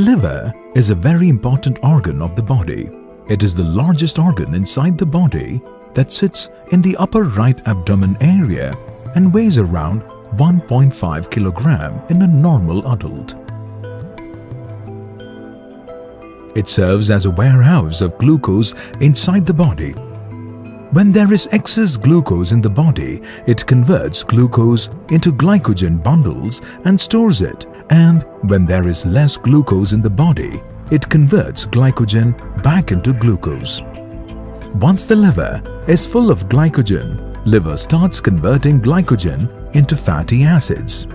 liver is a very important organ of the body. It is the largest organ inside the body that sits in the upper right abdomen area and weighs around 1.5 kilogram in a normal adult. It serves as a warehouse of glucose inside the body. When there is excess glucose in the body, it converts glucose into glycogen bundles and stores it. And when there is less glucose in the body, it converts glycogen back into glucose. Once the liver is full of glycogen, liver starts converting glycogen into fatty acids.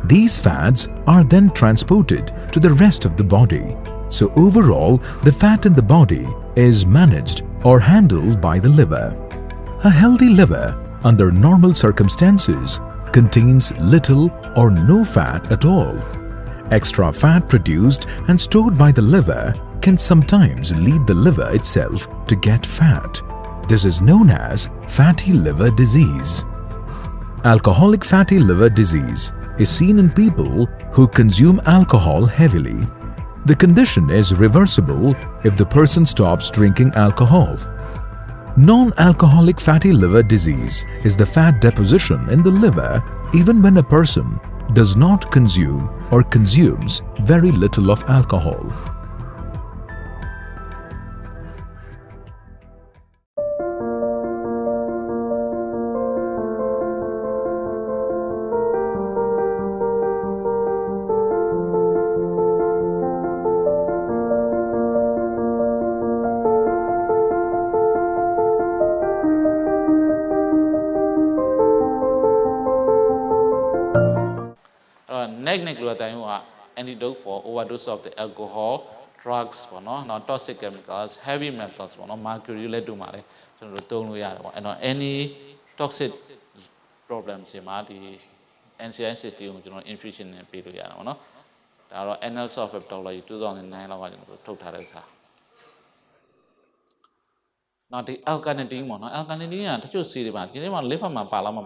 These fats are then transported to the rest of the body. So overall, the fat in the body is managed or handled by the liver. A healthy liver, under normal circumstances, contains little or no fat at all. Extra fat produced and stored by the liver can sometimes lead the liver itself to get fat. This is known as fatty liver disease. Alcoholic fatty liver disease is seen in people who consume alcohol heavily. The condition is reversible if the person stops drinking alcohol. Non-alcoholic fatty liver disease is the fat deposition in the liver even when a person does not consume or consumes very little of alcohol. Antidote for overdose of the alcohol, drugs, toxic chemicals, heavy metals, mercury, lead, and any toxic problems, the NCI system, infusion and period. There are annals of hepatology 2009. Now the alkalinity, alkalinity, you see the man, you want to live on my palama.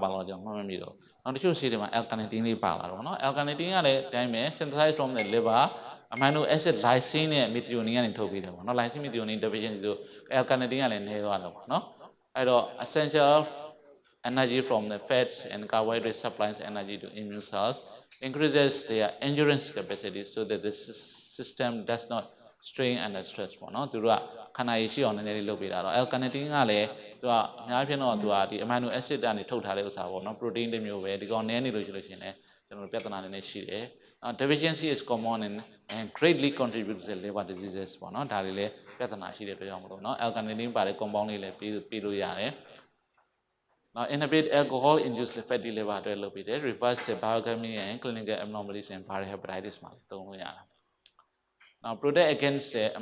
Now the see them alkalinity pala. Alkalinity time synthesized from the liver, amino acid lysine and methionine in Tobido. No lysine methionine division to alkalinity and no. I do essential energy from the fats and carbohydrate supplies energy to immune cells, increases their endurance capacity so that the system does not strain under stress. Can I issue on any little bit? Alkalinity to the amino acid and the total protein the mu the on any resolution. Deficiency is common and greatly contributes to liver diseases. Alkalinity by the compound now inhibit alcohol induced fatty liver development, reverse biochemistry and clinical abnormalities and hepatitis. Now protect against the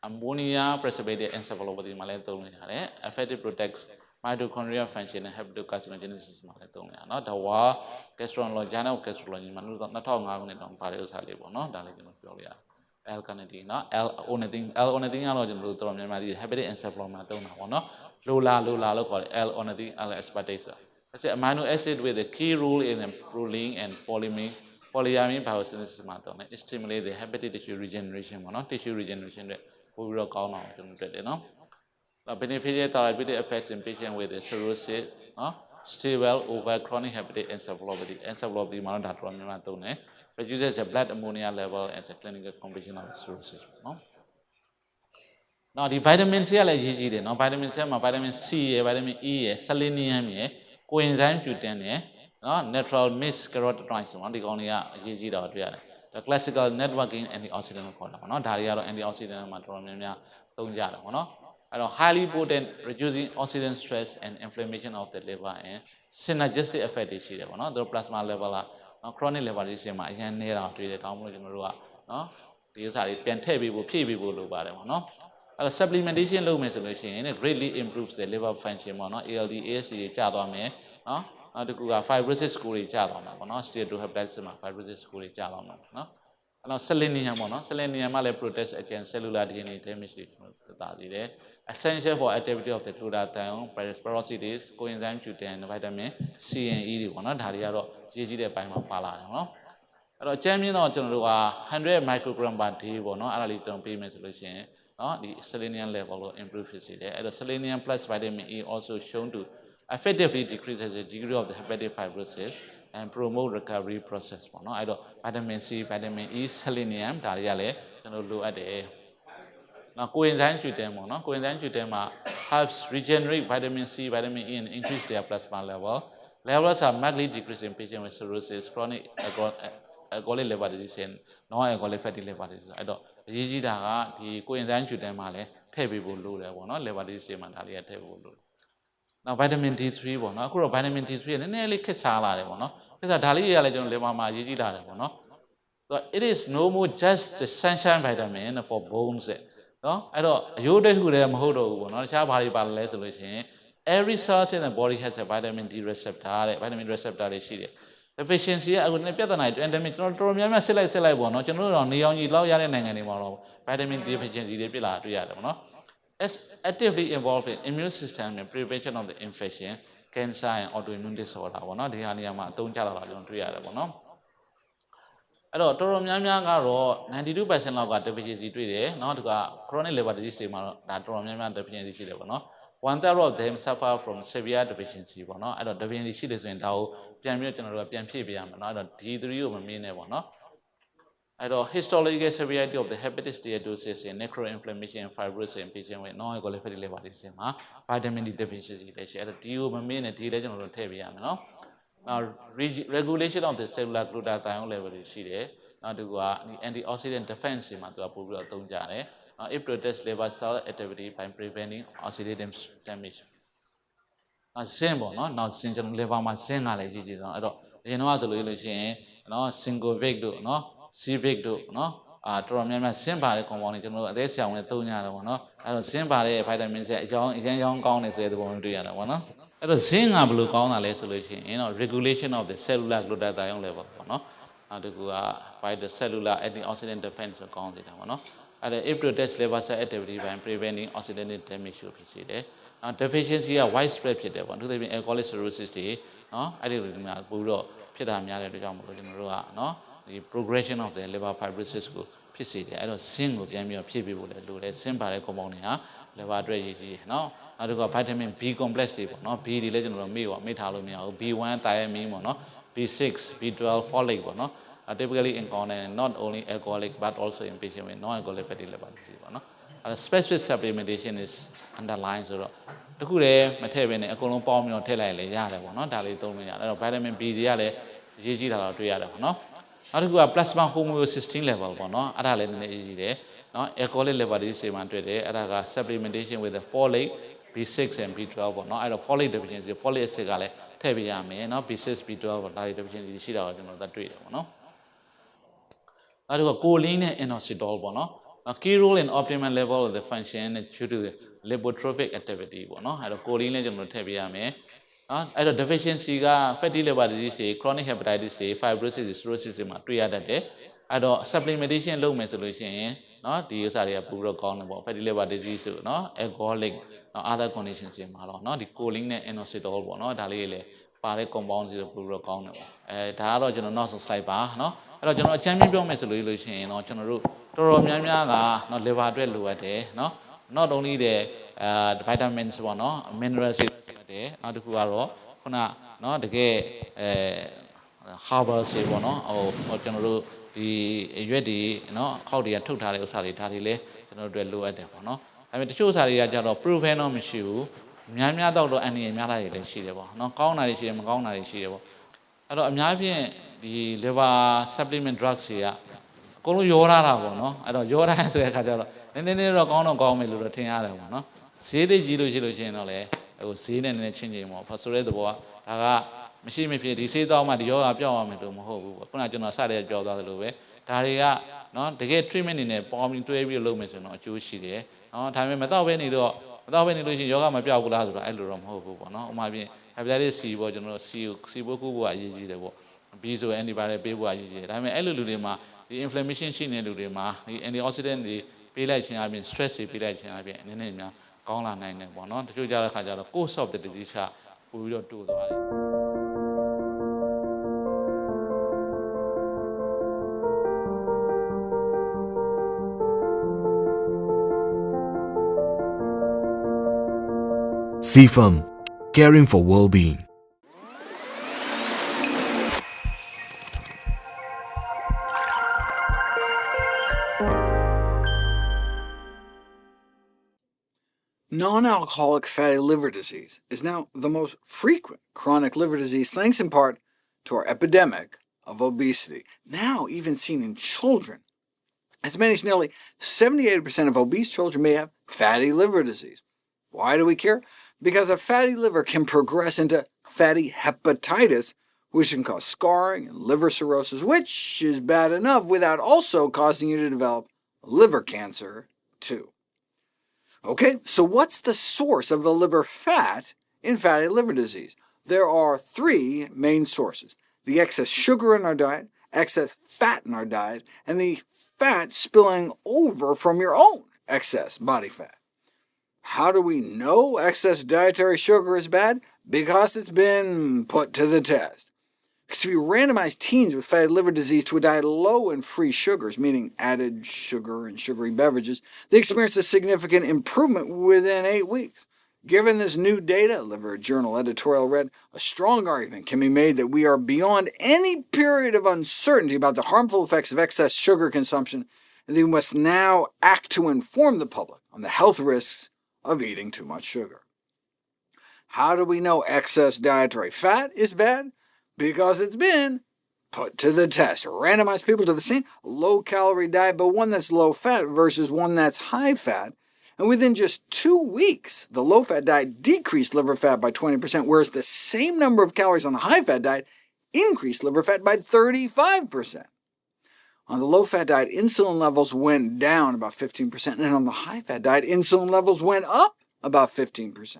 ammonia precipitated encephalopathy effective protects mitochondrial function and hepatocarcinogenesis. Not the war, gastroenterology, gastroenterology, not all on Paris alkalinity, L only thing allergen to hepatic encephalopathy. Lula, called L only L aspartase. That's amino acid with a key role in ruling and polyamine biosynthesis. It stimulates the hepatic tissue regeneration, tissue regeneration. We will call now. The beneficial therapeutic effects in patients with cirrhosis, stable over chronic hepatic encephalopathy, reduces the blood ammonia level as a clinical complication of cirrhosis. Now, the vitamin C, vitamin C, vitamin C, vitamin E, selenium, coenzyme Q10, natural mixed carotenoids, the classical networking antioxidant antioxidant highly potent, reducing oxidant stress and inflammation of the liver and synergistic effect. The plasma level, chronic liver disease, supplementation greatly improves the liver function. ALD, AST, the fibrosis score, steatohepatitis, fibrosis score. Selenium protects against cellular DNA damage. Essential for activity of the glutathione, peroxides, coenzyme Q10, vitamin C and E. တော့အကျမ်းမြင့်တော့ကျွန်တော်တို့က100 microgram per day ပေါ့နော်အဲ့ဒါလေးကျွန်တော်ပေးမယ်ဆိုလို့ရှိရင်နော်ဒီ selenium level ကို improve ဖြစ်စေတယ်အဲ့တော့ selenium plus vitamin E also shown to effectively decreases the degree of the hepatic fibrosis and promote recovery process ပေါ့နော်အဲ့တော့ vitamin C vitamin E selenium ဒါတွေကလည်းကျွန်တော်လိုအပ်တယ်နောက် coenzyme Q10 ပေါ့နော် coenzyme Q10 မှာ helps regenerate vitamin C vitamin E and increase their plasma level levels are markedly decreased in patients with cirrhosis chronic alcoholic liver disease and non-alcoholic fatty liver disease အဲ့တော့အရေးကြီးတာကဒီ coenzyme Q10 မှာလည်းထည့်ပေးဖို့လိုတယ်ပေါ့နော် liver disease တွေမှာဒါလေးထည့်ဖို့လိုတယ်နောက် vitamin D3 ပေါ့နော်အခုတော့ vitamin D3 ကနည်းနည်းလေးခက်စားလာတယ်ပေါ့နော်ခက်စားဒါလေးတွေကလည်းကျွန်တော် liver မှာအရေးကြီးတာတယ်ပေါ့နော် so it is no more just the sunshine vitamin for bones နော်အဲ့တော့အယိုးတစ်ခုတည်းမဟုတ်တော့ဘူးပေါ့နော်တခြားဘာတွေပါလဲဆိုလို့ရှိရင် every cell in the body has a vitamin D receptor တဲ့ vitamin receptor တွေရှိတယ် deficiency ကအခုပြဿနာတွေ endemic ကျွန်တော်တော်များများစစ်လိုက်ပေါ့နော်ကျွန်တော်တို့တော့နေအောင်ကြီးလောက်ရတဲ့နိုင်ငံတွေမှာတော့ vitamin D deficiency တွေဖြစ်လာတွေ့ရတယ်ပေါ့နော် is actively involved in immune system and prevention of the infection cancer and autoimmune disorder ပေါ့နော်ဒီဟာနေရာမှာအသုံးကျလာတာကျွန်တော်တွေ့ရတယ်ပေါ့နော်အဲ့တော့တော်တော်များများကတော့ 92% လောက်က deficiency တွေ့တယ်เนาะဒီက chronic liver disease တွေမှာတော့ဒါတော်တော်များများ deficiency ရှိတယ်ပေါ့နော် 1/3 of them suffer from severe deficiency ပေါ့နော်အဲ့တော့ deficiency ရှိတယ်ဆိုရင်ဒါကိုပြန်ပြီးကျွန်တော်တို့ကပြန်ဖြည့်ပေးရမယ်เนาะအဲ့တော့ D3 ကိုမမေးနဲ့ပေါ့နော်အဲ့တော့ histological severity of the hepatic steatosis and necroinflammation and fibrosis in patients with non-alcoholic fatty liver disease မှာ vitamin D deficiency လည်းရှိအဲ့တော့ D ကိုမမေးနဲ့ဒီလည်းကျွန်တော်တို့ထည့်ပေးရမယ်เนาะNow regulation of the cellular glutathione level တွေရှိတယ်နောက်တစ်ခုက antioxidant defense တွေမှာသူကပို့ပြီးတော့အသုံးကျတယ်နောက် it protects liver cell activity by preventing oxidative damage နောက် zinc ပေါ့နော်နောက် zinc ကျွန်တော် liver မှာ zinc ကလည်းကြီးတော့အဲ့တော့အရင်တော့ဆိုလို့ရှိရင်နော် syncovic တို့နော် civic တို့နော်တော်တော်များများ zinc ပါတဲ့ compound တွေကျွန်တော်တို့အသေးဆောင်နဲ့သုံးကြတယ်ပေါ့နော်အဲ့တော့ zinc ပါတဲ့ vitamin C အရောင်းကောင်းတယ်ဆိုတဲ့သဘောမျိုးတွေ့ရတယ်ပေါ့နော်အဲ့တော့ zinc ကဘယ်လိုကောင်းတာလဲဆိုလို့ရှိရင်တော့ regulation of the cellular glutathione level ပေါ့နော်နောက်တစ်ခုက by the cellular antioxidant defense ကိုကောင်းစေတာပေါ့နော်အဲ့ဒါ it protects liver cell activity by preventing oxidative damage ကိုဖြစ်စေတယ်နောက် deficiency က widespread ဖြစ်တယ်ပေါ့သူတို့ပြင် alcoholic cirrhosis တွေနော်အဲ့ဒီလိုမျိုးပို့တော့ဖြစ်တာများတဲ့အတွက်ကြောင့်မလို့ကျွန်တော်တို့ကနော်ဒီ progression of the liver fibrosis ကိုဖြစ်စေတယ်အဲ့တော့ zinc ကိုပြန်ပြီးတော့ဖြည့်ပေးဖို့လည်းလိုတယ် zinc ပါတဲ့ compound တွေဟာ liver အတွက်ရည်ကြီးနော်နောက်တစ်ခုက vitamin B complex တွေပေါ့နော် B တွေလည်းကျွန်တော်တို့မေ့ထားလို့မရဘူး B1 thiamine ပေါ့နော် B6 B12 folate ပေါ့နော် typically incontinent not only alcoholic but also in patient with non-alcoholic fatty liver disease ပေါ့နော်အဲ့ specific supplementation is underlined ဆိုတော့တခုတည်းမထည့်ဘဲနဲ့အကုန်လုံးပေါင်းပြီးတော့ထည့်လိုက်လေရတယ်ပေါ့နော်ဒါလေးသုံးလို့ရတယ်အဲ့တော့ vitamin B တွေကလည်းအရေးကြီးတာတော့တွေ့ရတယ်ပေါ့နော်နောက်တစ်ခုက plasma homocysteine level ပေါ့နော်အဲ့ဒါလည်းနည်းနည်းအရေးကြီးတယ်နော် alcoholic liver disease မှာတွေ့တယ်အဲ့ဒါက supplementation with the folate B6 and B12 ပေါ့နော်အဲ့တော့ folate deficiency folic acid ကလည်းထည့်ပေးရမယ်နော် B6 B12 ပေါ့ဒါတွေ deficiency ရှိတာကိုကျွန်တော်တို့တွေ့တယ်ပေါ့နော်နောက်တစ်ခုက choline နဲ့ inositol ပေါ့နော် key role in optimal level of the function due to the lipotrophic activity ပေါ့နော်အဲ့တော့ choline လည်းကျွန်တော်တို့ထည့်ပေးရမယ်နော်အဲ့တော့ deficiency က fatty liver disease တွေ chronic hepatitis တွေ fibrosis cirrhosis တွေမှာတွေ့ရတတ်တယ်အဲ့တော့ supplementation လုပ်မယ်ဆိုလို့ရှိရင်နော်ဒီဥစ္စာတွေကပိုပြီးတော့ကောင်းတယ်ပေါ့ fatty liver disease တို့နော် alcoholic other conditions တွေမှာတော့နော်ဒီ choline နဲ့ inositol ပေါ့နော်ဒါလေးတွေလည်းပါတဲ့ compound တွေပိုပြီးတော့ကောင်းတယ်ပေါ့ဒါကတော့ကျွန်တော်နောက်ဆုံး slide ပါနော်အဲ့တော့ကျွန်တော်အချမ်းပြောမယ်ဆိုလို့ရှိရင်တော့ကျွန်တော်တို့တော်တော်များများကနော် liver အတွက်လိုအပ်တယ်နော် not only the vitamins ပေါ့နော် minerals တွေလိုအပ်တယ်နောက်တစ်ခုကတော့ခုနနော်တကယ်herbal တွေပေါ့နော်ဟိုကျွန်တော်တို့ဒီရွက်တွေနော်ခောက်တွေကထုတ်ထားတဲ့ဥစ္စာတွေဒါတွေလည်းကျွန်တော်တို့လိုအပ်တယ်ပေါ့နော်ဒါပေမဲ့တချို့ဥစ္စာတွေကကြတော့ proven တော့မရှိဘူးများတော့အန်ဒီများတာတွေလည်းရှိတယ်ပေါ့နော်ကောင်းတာတွေရှိတယ်မကောင်းတာတွေရှိတယ်ပေါ့အဲ့တော့အများဖြင့်ဒီ liver supplement drugs တွေကအကုန်လုံးရောထားတာပေါ့နော်အဲ့တော့ရောထားဆိုတဲ့အခါကျတော့နည်းနည်းတော့ကောင်းမယ်လို့တော့ထင်ရတယ်ပေါ့နော်ဈေးလေးကြီးလို့ရှိရင်တော့လေဟိုဈေးနဲ့နည်းနည်းချင်းပေါ့ဆိုတဲ့သဘောကဒါကမရှိမဖြစ်ဒီဆေးတောင်းမှဒီယောဂပြောင်းရမယ်လို့မဟုတ်ဘူးပေါ့ခုနကကျွန်တော်စတဲ့ပြောသွားသလိုပဲဒါတွေကနော်တကယ် treatment နေနဲ့ပေါင်းပြီးတွဲပြီးလုပ်မယ်ဆိုတော့အကျိုးရှိတယ်နော်ဒါပေမဲ့မတော့ဘဲနေလို့ရှိရင်ယောဂမပြောက်ဘူးလားဆိုတော့အဲ့လိုတော့မဟုတ်ဘူးပေါ့နော်ဥပမာဖြင့် hepatitis C ပေါ့ကျွန်တော်တို့ C ဘိုးကူဖို့အရေးကြီးတယ်ပေါ့ B ဆို antibiotic ပေးဖို့အရေးကြီးတယ်ဒါပေမဲ့အဲ့လိုလူတွေမှာဒီ inflammation ရှိနေတဲ့လူတွေမှာဒီ antioxidant တွေပေးလိုက်ခြင်းအပြင် stress တွေပေးလိုက်ခြင်းအပြင်နည်းနည်းများကောင်းလာနိုင်တယ်ပေါ့နော်တချို့ကြတဲ့ခါကျတော့ course of the disease ကပိုပြီးတော့တိုးသွားတယ် CFAM, caring for well-being. Non-alcoholic fatty liver disease is now the most frequent chronic liver disease, thanks in part to our epidemic of obesity, now even seen in children. As many as nearly 78% of obese children may have fatty liver disease. Why do we care? Because a fatty liver can progress into fatty hepatitis, which can cause scarring and liver cirrhosis, which is bad enough without also causing you to develop liver cancer, too. Okay, so what's the source of the liver fat in fatty liver disease? There are three main sources: the excess sugar in our diet, excess fat in our diet, and the fat spilling over from your own excess body fat. How do we know excess dietary sugar is bad? Because it's been put to the test. Because if you randomize teens with fatty liver disease to a diet low in free sugars, meaning added sugar and sugary beverages, they experience a significant improvement within 8 weeks. Given this new data, Liver Journal editorial read, a strong argument can be made that we are beyond any period of uncertainty about the harmful effects of excess sugar consumption, and that we must now act to inform the public on the health risks of eating too much sugar. How do we know excess dietary fat is bad? Because it's been put to the test. Randomize people to the same low-calorie diet, but one that's low-fat versus one that's high-fat, and within just 2 weeks, the low-fat diet decreased liver fat by 20%, whereas the same number of calories on the high-fat diet increased liver fat by 35%. On the low-fat diet, insulin levels went down about 15%, and on the high-fat diet, insulin levels went up about 15%.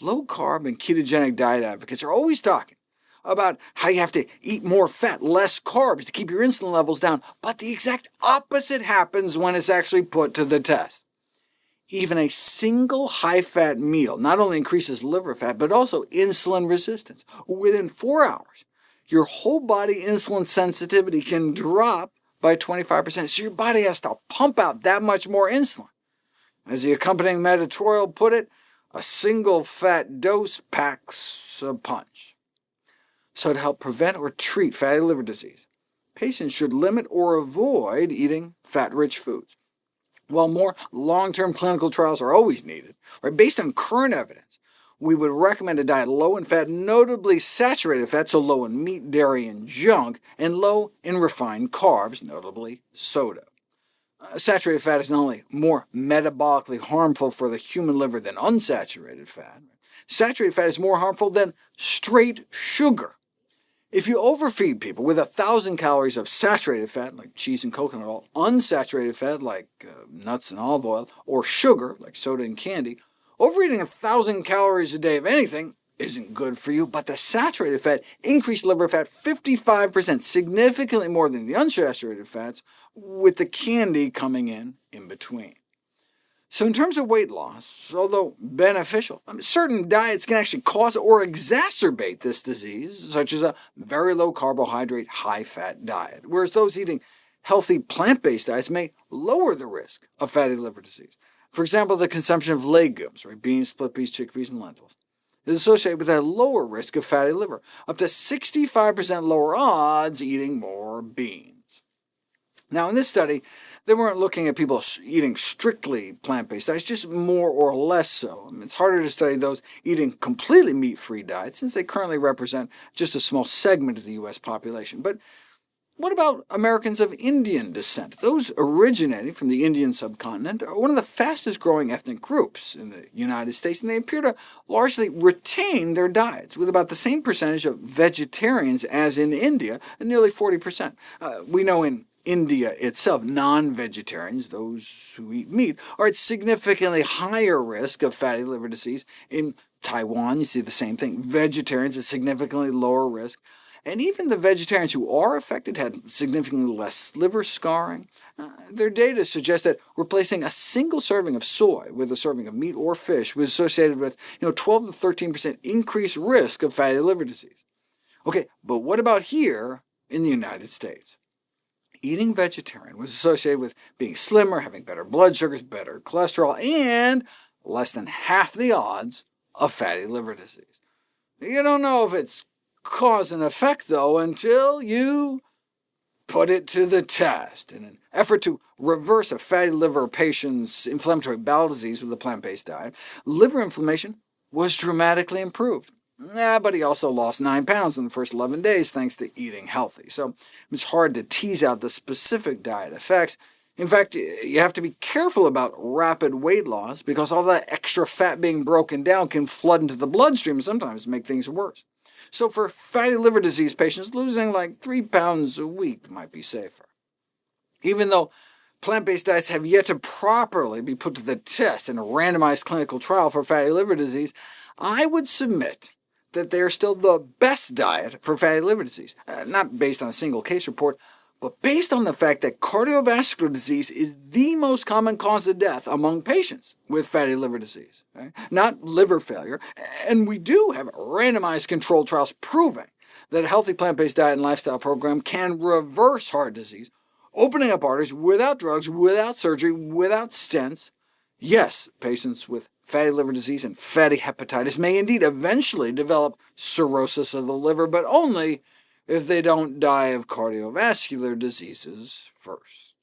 Low-carb and ketogenic diet advocates are always talking about how you have to eat more fat, less carbs to keep your insulin levels down, but the exact opposite happens when it's actually put to the test. Even a single high-fat meal not only increases liver fat, but also insulin resistance. Within 4 hours, your whole body insulin sensitivity can drop by 25%, so your body has to pump out that much more insulin. As the accompanying editorial put it, a single fat dose packs a punch. So to help prevent or treat fatty liver disease, patients should limit or avoid eating fat-rich foods. While more long-term clinical trials are always needed, based on current evidence, we would recommend a diet low in fat, notably saturated fat, so low in meat, dairy, and junk, and low in refined carbs, notably soda. Saturated fat is not only more metabolically harmful for the human liver than unsaturated fat. Saturated fat is more harmful than straight sugar. If you overfeed people with 1,000 calories of saturated fat, like cheese and coconut oil, unsaturated fat, like nuts and olive oil, or sugar, like soda and candy, overeating 1,000 calories a day of anything isn't good for you, but the saturated fat increased liver fat 55%, significantly more than the unsaturated fats, with the candy coming in between. So in terms of weight loss, although beneficial, certain diets can actually cause or exacerbate this disease, such as a very low-carbohydrate, high-fat diet, whereas those eating healthy plant-based diets may lower the risk of fatty liver disease. For example, the consumption of legumes, beans, split peas, chickpeas, and lentils, is associated with a lower risk of fatty liver, up to 65% lower odds eating more beans. Now in this study, they weren't looking at people eating strictly plant-based diets, just more or less so. It's harder to study those eating completely meat-free diets, since they currently represent just a small segment of the U.S. population. But what about Americans of Indian descent? Those originating from the Indian subcontinent are one of the fastest-growing ethnic groups in the United States, and they appear to largely retain their diets, with about the same percentage of vegetarians as in India, nearly 40%. We know in India itself, non-vegetarians, those who eat meat, are at significantly higher risk of fatty liver disease. In Taiwan, you see the same thing. Vegetarians at significantly lower risk. And even the vegetarians who are affected had significantly less liver scarring. Their data suggests that replacing a single serving of soy with a serving of meat or fish was associated with 12 to 13% increased risk of fatty liver disease. Okay, but what about here in the United States? Eating vegetarian was associated with being slimmer, having better blood sugars, better cholesterol, and less than half the odds of fatty liver disease. You don't know if it's cause and effect, though, until you put it to the test. In an effort to reverse a fatty liver patient's inflammatory bowel disease with a plant-based diet, liver inflammation was dramatically improved. But he also lost 9 pounds in the first 11 days thanks to eating healthy, so it's hard to tease out the specific diet effects. In fact, you have to be careful about rapid weight loss, because all that extra fat being broken down can flood into the bloodstream and sometimes make things worse. So for fatty liver disease patients, losing like 3 pounds a week might be safer. Even though plant-based diets have yet to properly be put to the test in a randomized clinical trial for fatty liver disease, I would submit that they are still the best diet for fatty liver disease, not based on a single case report, but based on the fact that cardiovascular disease is the most common cause of death among patients with fatty liver disease, not liver failure. And we do have randomized controlled trials proving that a healthy plant-based diet and lifestyle program can reverse heart disease, opening up arteries without drugs, without surgery, without stents. Yes, patients with fatty liver disease and fatty hepatitis may indeed eventually develop cirrhosis of the liver, but only if they don't die of cardiovascular diseases first.